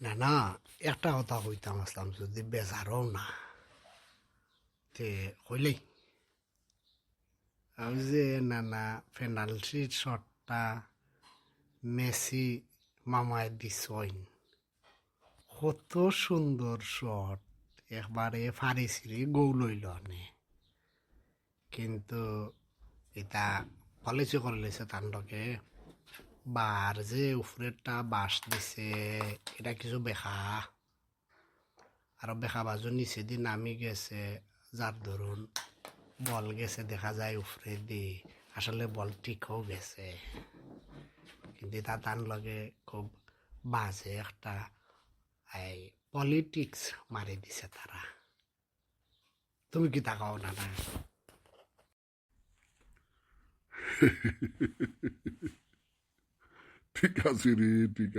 না না, একটা কথা কইতাম আসলাম, যদি বেজারও না তে কইলেই আমি যে নানা পেনাল্টি শটটা মেসি মামায় দিছইন, কত সুন্দর শট, একবারে ফারি সিরি গোল হইল নে, কিন্তু এটা পলিসি করে লেছে তান্ডকে বার যে উপরেরটা বাস দিছে, এটা কিছু বেখা আর বেখা বাজু নিচে দিয়ে নামি গেছে, যার ধরুন বল গেছে দেখা যায় উপরে দি, আসলে বল ঠিকও গেছে, কিন্তু এটা তার লগে খুব বাজে একটা এই পলিটিক্স মারি দিছে তারা। তুমি কি তাকাও না না? ঠিক আছে রে, ঠিক আছে।